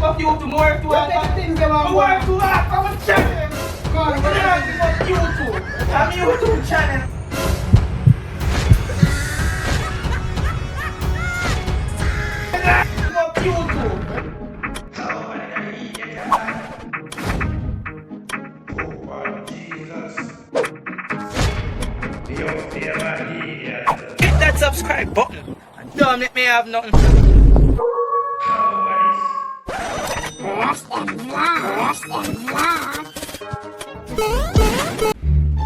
fuck you to more to What the things they want? more to I'm a channel. God, What about YouTube? I'm a YouTube channel. Fuck YouTube. Hit that subscribe button and don't let me have nothing.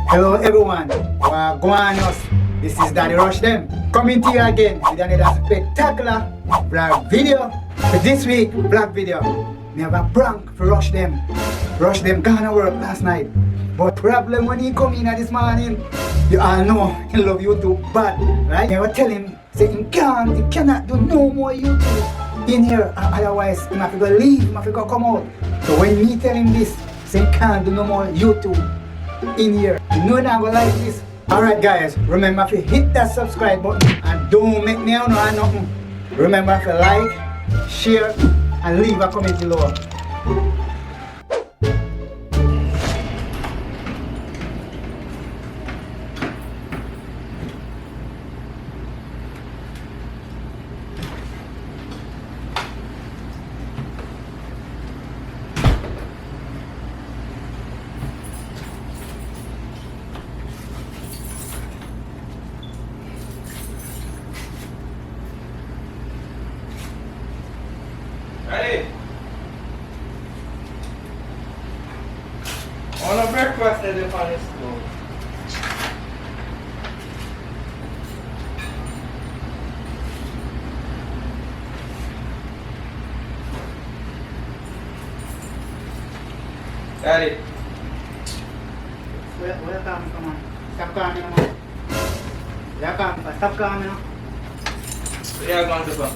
Hello everyone, Guanos. This is Daddy Rush Them coming to you again with another spectacular vlog video. For this week vlog video, we have a prank for Rush Them. Rush Them gonna work last night, but problem when he come in this morning, you all know he love YouTube bad, right? Never tell him say he cannot do no more YouTube in here, otherwise he have to go leave, he have to go come out. So when me tell him this, say he can't do no more YouTube in here, you know not gonna like this. Alright guys, remember to hit that subscribe button and don't make me know nothing. Remember to like, share and leave a comment below. Ready? On a breakfast at the funny school. Daddy, Where come on? Stop coming on. Stop coming on. where you going to go?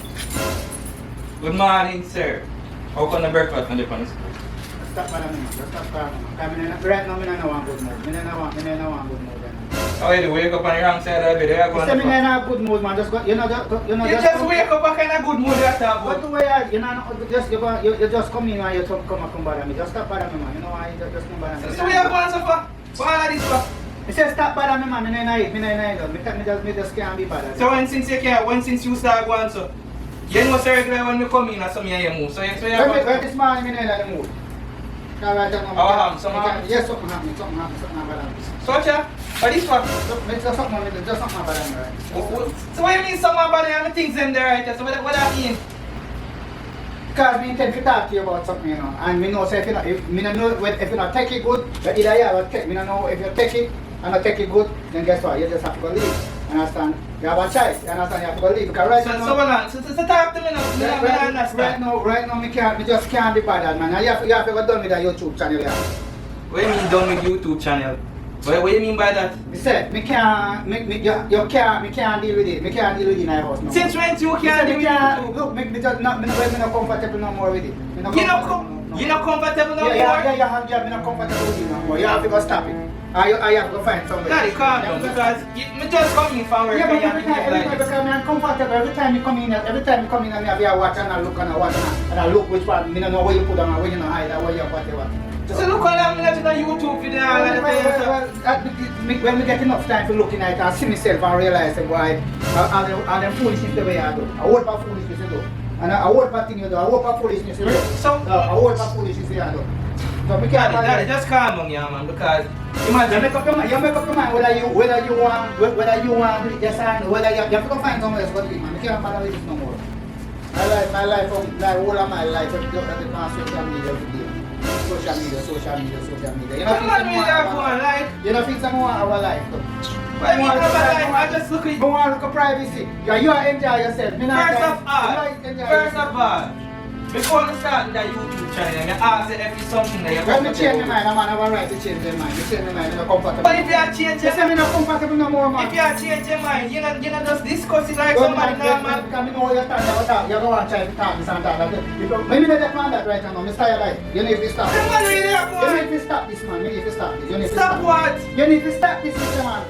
Good morning, sir. How can the breakfast at the funny school? Stop coming. Stop coming. Right now, I don't want good mood. I don't want good mood. How you do? Wake up on the wrong side of the bed. Where you You going say to me go? in a good mood, man. Just go, you You just wake up a kind of good mood after a What good. do I? You just come in and you come bother me. Just stop bother me, man. You know why? You just come bother me. So where you going to for? For all of this for? I say stop bother me, man. Me just can't be bothered. So since you start going so, you know sir regular when you come in or something you move. So you Where this morning, me in the mood. Something happen? Yes, something happened. Something happened. So cha, what is for? Just something bother me, right? So what you mean someone about the things in there right? So what that mean? Because me intend to talk to you about something, you know, and me know say if you know, if you not take it good, but either you have take. Me don't know if you take it and not take it good, then guess what? You just have to go leave. Understand? You have a choice. You understand? You have to go leave because right now. So talk to me now. Me not understand. Right now, me just can't be bothered, man. And you have to go done with that YouTube channel, yeah. What do you mean done with YouTube channel? What do you mean by that? Me say, me can't deal with it. Me can't deal with it in my house no. Since when you can't do YouTube? Look, me just not comfortable no more with it. Me You not comfortable no more? Yeah, me not comfortable with it no more. You have to go stop it. I have to go find somewhere. Daddy, calm down because me just come in from work Yeah, but and every you have to time, like this. because I'm comfortable. Every time you come in, and me have your watch and I look and I watch and I look which one. Me don't know where you put on and where you not hide and where you whatever. So look how I'm watching a YouTube video and all that thing. When we get enough time to look in it and see myself and realize that why and then foolishness the way I do. I work for foolishness you do. And I work for things you do. I work for foolishness you do. So I work for foolishness you do. So we can't Daddy, just calm down, yeah, man, because you imagine. make up your mind whether you want to do it yes or no, whether you have to go find someone else to do it, man. You can't bother with this no more. My life all of my life is just at the social media every day. Social media. You know things that more our life though. What do you mean about life? I just look at You want to look at privacy. You enjoy yourself. First of all, before I start that YouTube channel, I ask if it's something that you're When me change comfortable my with. mind, I have a right to change my mind. You change my mind, I'm not comfortable. But if you are changing, You say I'm not comfortable no more, man. if you are changing your mind, you're not just discuss it like somebody normal. Because I know you're talking about you're going to try to talk this and that. Maybe not that man that right now, Mr. Like, you need to stop. Come on, really, You need to stop this, man. You need to stop this. You need to Stop what? You need to stop this, Mr. Man.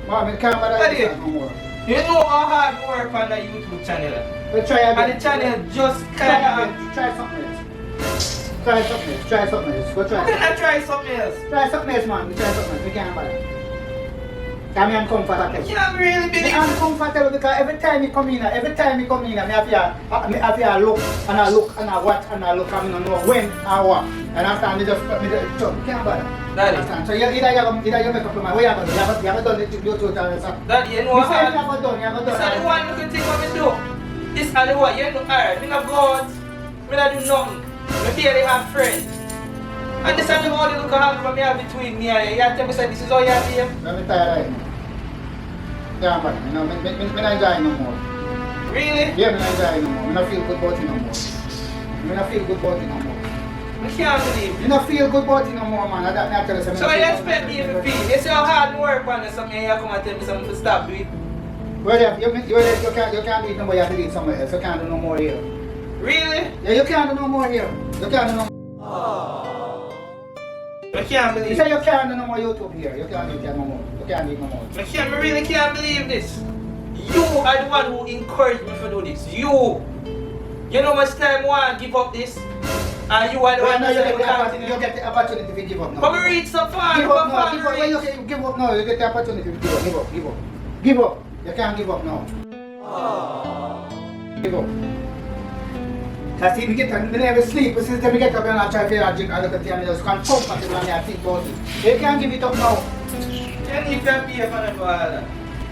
Man, I can't bother Daddy. this no more. You know how hard work on the YouTube channel. We'll try again. And the channel just kind of. Try something else. Try something else. Try something else. Go try. How can I try something else? Try something else, man. We try something else. We can't bother. I'm uncomfortable. You can't really believe I'm uncomfortable because every time you come in, I have to look and I look and I watch and I look and I don't know when I what. And after me just can't bother. Daddy. Understand? So either you make up your mind. What you have done? You haven't done it. You do it. Daddy, you know You what? say you haven't done. You haven't This is the done. one you can think what me do. This is the one, you know, alright, me not go out, me not do nothing. Me barely have friends. And this is the only look I have me have between me and you. You tell me say this is how you have here. Let me tell you right now. Yeah, man. You know, me not enjoy no more. Really? Yeah, me not enjoy no more. Me not feel good about it no more. Me not feel good about it no more. I can't believe You it. not feel good about it no more, man. I don't tell you something. So you expect me to feel? You see how hard I work on this, something you come and tell me something to stop doing. Well, you can't do it no more. You have to do it somewhere else. You can't do no more here. Really? Yeah, you can't do no more here. You can't do no. I can't You believe say it. you can't do no more YouTube here. You can't do it no more. You can't do it no more. I really can't believe this. You are the one who encouraged me to do this. You know how much time I want to give up this? And you are the Well, one now who you said get the opportunity to give up now. But we reach so far. Give up now. we Give up. When you give up now, you get the opportunity to give up. Give up. Give up. You can't give up now. Give up. Cause see, me never sleep. Since we get up and I try to drink a little tea and just can't comfortable and I think about it. You can't give it up now. You need to be a fan of all.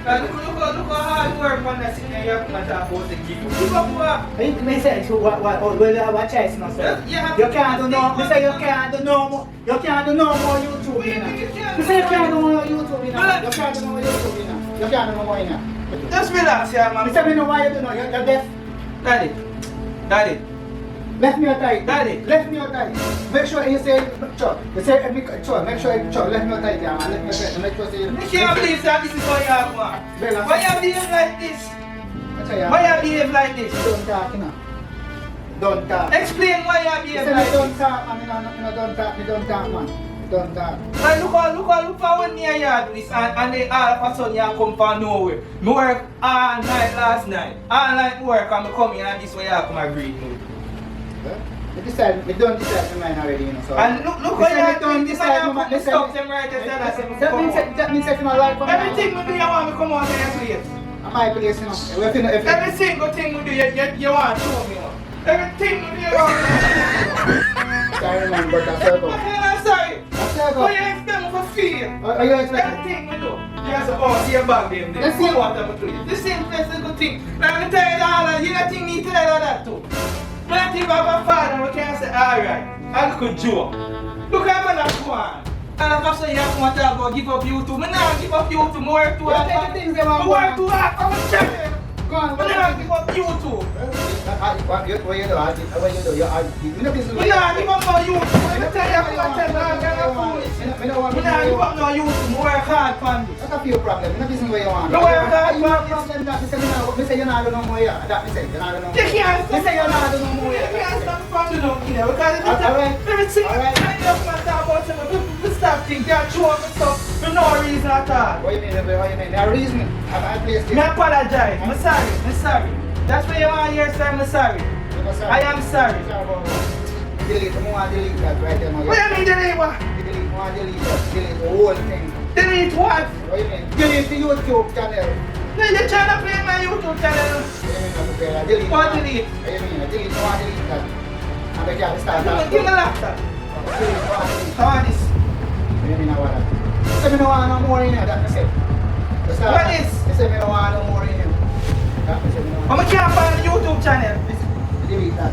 Look how hard work on that thing and you have to talk about the give up. Give up what? Me say, so what you have a choice now, sir? You can't do no, me say you can't do no more, you can't do no more YouTube, you know. Me say you can't do no more YouTube, you know. You can't do no more YouTube, you know. You can't do no more, you know. Just relax, yeah, man. Me say me know why you do no, you're deaf. Daddy. Left me tight. Daddy. Left me tight. Make sure you say, Chuck. You say, Chuck, make sure Chuck, left me tight, yeah, man. Make sure you I can't believe that this is how you have, man. Why you behave like this? Why you behave like this? Don't talk, you know. Don't talk. Explain why you You behave say like me don't this. talk, man. Me don't talk, man. Don't talk. Man, look how when me and you do this and then all of a sudden you come from nowhere. Me work all night last night. All night work and me come in and this way you come and greet me. We don't decide to mine already, you know. So. And look how you doing this and you stop them right there and say me come out. That means that you know like Everything we do you want me come out to your place. At my place, you know. Every single thing we do you want to show me. Everything we do you want to Sorry, man, but that's all. I'm sorry. That's all. What you expect me to feel? Are you expecting? Everything we do. You have to see a bag them there. Let's see what I'm doing. The same place is a good thing. Now I'm tell you all that. You don't think me tell you that too. When I think of a father, we can say, alright, I look at Joe. Look at me that one. And I'm saying, you want to talk about give up YouTube. I don't give up YouTube. I work too hard. You take the things you want. I work too hard. I'm a champion. Go on, I don't give up YouTube. what you do? You know this is I don't give up no YouTube. I tell you, I'm tell you, I'm foolish. Me no want. I don't give up no YouTube. I work hard for this. That's a few problems. You know this is where you want. No, I don't You have problem that me say you not do no more here. That me say you not do no more. You can't Me say you not do no more You here. can't stop from the dumb here because Alright. everything Alright. I know from talk about some people stop thinking that show up and stuff for no reason at all. What you mean? What you mean? There are reasons. I place Me apologize. I'm sorry. I'm sorry. That's why you want to hear, sir. I'm sorry. I am sorry. Delete. I want to delete that right there. What do you mean delete what? Delete. I want to delete that. Delete the whole thing. Delete what? What you mean? Delete the YouTube channel. No, you're trying to play my YouTube channel. Delete. What delete? What you mean? Delete. I want to delete that. And I can't start. Give me a laptop. How are this? What you mean? I want that. Say me no want no more in here. That me say. What is? Say me no want no more in here. That me say me no want. I can't find the YouTube channel. Delete that.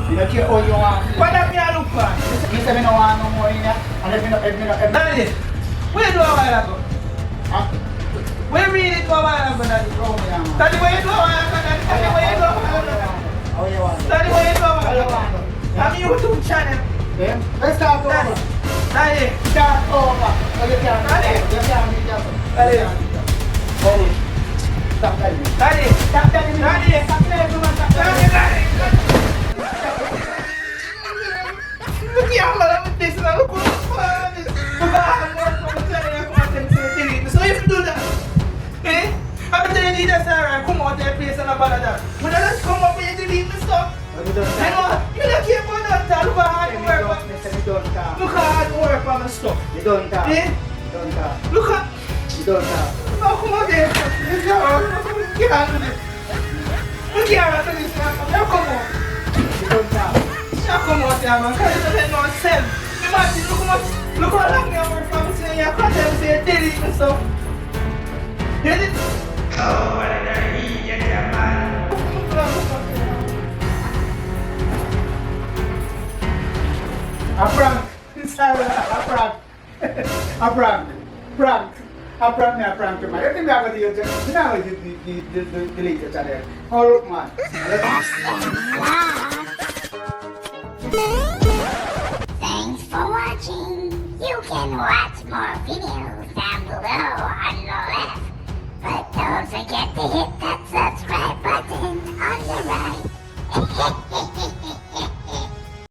You don't care all you want. What that me I look for? Me say me no want no more in here. And if me no. Daddy, where you do a while ago? Huh? Where you read it a while ago, Daddy? Throw me down. Daddy, where you do a while ago, Daddy? Daddy, where you do a while ago? How you want? Daddy, where you do a while How you ago? want? I'm YouTube channel. Yeah? Let's start Daddy, over. Daddy, Start over. Oh, you can't. Daddy. You can't do that. Daddy. Daddy. Stop telling me. Daddy, Stop telling me. Daddy. Stop telling me. Stop telling me. Daddy, look here, man, I'm this and I look what fun this. Look how I'm working, I'm telling you, come on, tell me to delete me. So if you do that, I'm telling you that's alright, come out there, place and about that. When I just come up and you delete me stuff, You don't I know, talk. you don't care about that. Look how hard you work on. You don't talk. Look how hard you work on the stuff. You don't talk. Eh? You don't talk. Look at. You don't talk. No, come on there. You can't do this. You can't do this. Now come on. You don't talk. Now come on there, man. Because you don't know yourself. Imagine, look how long you work for me saying you can't tell me say you did it and stuff. You did it? Oh, what an idiot, yeah, man. A prank. Sorry, a prank. A prank. Prank. A prank me a prank man. You think me have to use it? You know how you delete your channel. Oh look man. Thanks for watching. You can watch more videos down below on the left. But don't forget to hit that subscribe button on the right.